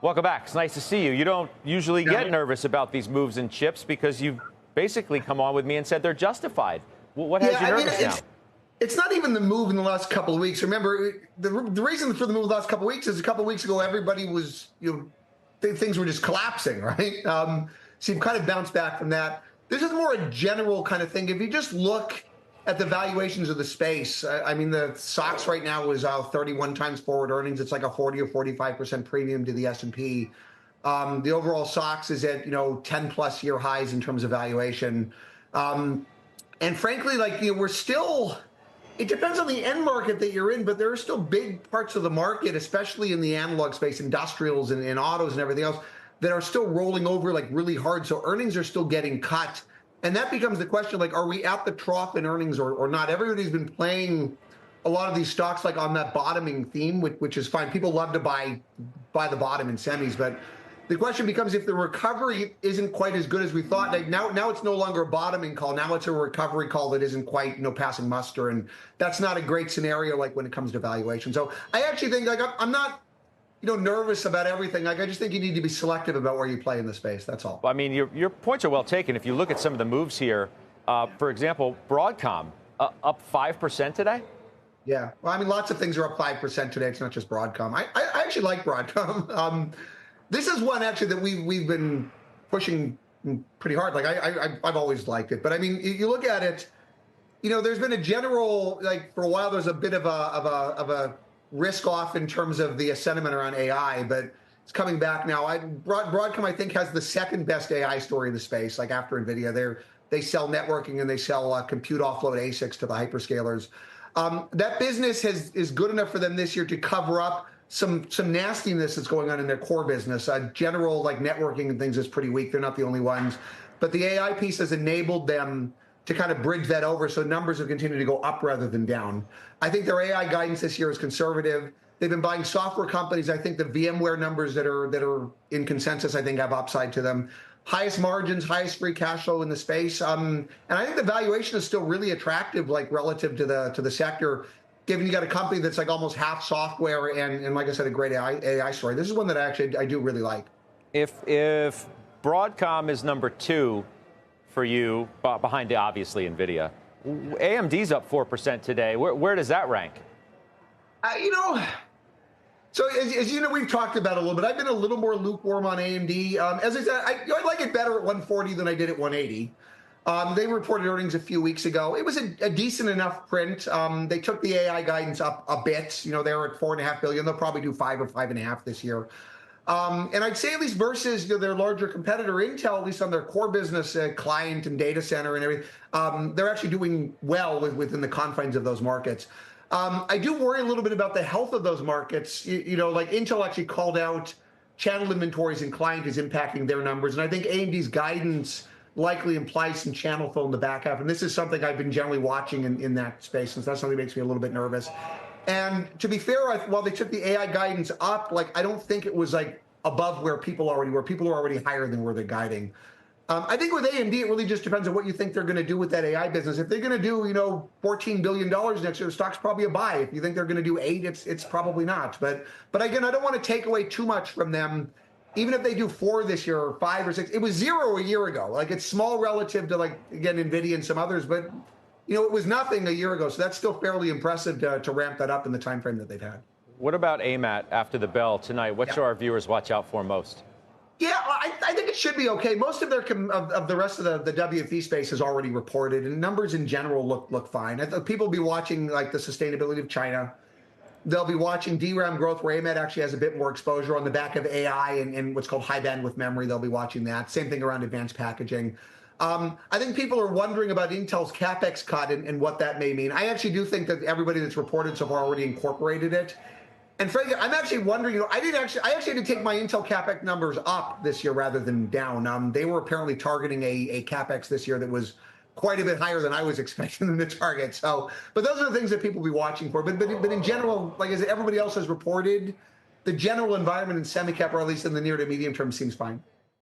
Welcome back. It's nice to see you. You don't usually get nervous about these moves in chips because you've basically come on with me and said they're justified. Well, what has you nervous now? It's not even the move in the last couple of weeks. Remember, the reason for the move in the last couple of weeks is a couple of weeks ago, everybody was, things were just collapsing, right? So you've kind of bounced back from that. This is more a general kind of thing. If you just look at the valuations of the space, I mean, the stocks right now is 31 times forward earnings. It's like a 40 or 45% premium to the S&P. The overall stocks is at 10 plus year highs in terms of valuation. And frankly, we're still. It depends on the end market that you're in, but there are still big parts of the market, especially in the analog space, industrials and autos and everything else, that are still rolling over really hard. So earnings are still getting cut. And that becomes the question, are we at the trough in earnings or not? Everybody's been playing a lot of these stocks on that bottoming theme, which is fine. People love to buy the bottom in semis, but the question becomes if the recovery isn't quite as good as we thought. Now it's no longer a bottoming call. Now it's a recovery call that isn't quite passing muster, and that's not a great scenario when it comes to valuation. So I actually think I'm not nervous about everything. I just think you need to be selective about where you play in the space. That's all. I mean, your points are well taken. If you look at some of the moves here, for example, Broadcom up 5% today. Yeah, well, I mean, lots of things are up 5% today. It's not just Broadcom. I actually like Broadcom. This is one actually that we've been pushing pretty hard. I've always liked it, but I mean, you look at it. There's been a general for a while. There's a bit of a risk off in terms of the sentiment around AI, but it's coming back now. Broadcom, I think, has the second best AI story in the space, after Nvidia. They sell networking and they sell compute offload ASICs to the hyperscalers. That business is good enough for them this year to cover up some nastiness that's going on in their core business. General networking and things is pretty weak. They're not the only ones, but the AI piece has enabled them to kind of bridge that over, so numbers have continued to go up rather than down. I think their AI guidance this year is conservative. They've been buying software companies. I think the VMware numbers that are in consensus, I think, have upside to them. Highest margins, highest free cash flow in the space, and I think the valuation is still really attractive, relative to the sector. Given you got a company that's almost half software and like I said, a great AI story. This is one that I do really like. If Broadcom is number 2 for you, behind obviously Nvidia, AMD's up 4% today. Where does that rank? So as you know, we've talked about it a little bit. I've been a little more lukewarm on AMD. As I said, I like it better at 140 than I did at 180. They reported earnings a few weeks ago. It was a decent enough print. They took the AI guidance up a bit. They were at $4.5 billion. They'll probably do 5 or 5.5 this year. And I'd say at least versus their larger competitor Intel, at least on their core business, client and data center and everything, they're actually doing well within the confines of those markets. I do worry a little bit about the health of those markets. Intel actually called out channel inventories and client is impacting their numbers. And I think AMD's guidance likely implies some channel fill in the back half. And this is something I've been generally watching in that space, since that's something that makes me a little bit nervous. And to be fair, while they took the AI guidance up, I don't think it was above where people already were. People are already higher than where they're guiding. I think with AMD, it really just depends on what you think they're going to do with that AI business. If they're going to do, $14 billion next year, the stock's probably a buy. If you think they're going to do 8, it's probably not. But again, I don't want to take away too much from them. Even if they do 4 this year or 5 or 6, it was 0 a year ago. It's small relative to again, Nvidia and some others, but it was nothing a year ago. So that's still fairly impressive to ramp that up in the time frame that they've had. What about AMAT after the bell tonight? What should our viewers watch out for most? Yeah, I think it should be okay. Most of the rest of the WFE space is already reported, and numbers in general look fine. I think people will be watching the sustainability of China. They'll be watching DRAM growth, where AMAT actually has a bit more exposure on the back of AI and what's called high bandwidth memory. They'll be watching that. Same thing around advanced packaging. I think people are wondering about Intel's CapEx cut and what that may mean. I actually do think that everybody that's reported so far already incorporated it. And frankly, I'm actually wondering, I actually had to take my Intel CapEx numbers up this year rather than down. They were apparently targeting a CapEx this year that was quite a bit higher than I was expecting them to target. So, but those are the things that people will be watching for. But in general, as everybody else has reported, the general environment in semicap, or at least in the near to medium term, seems fine.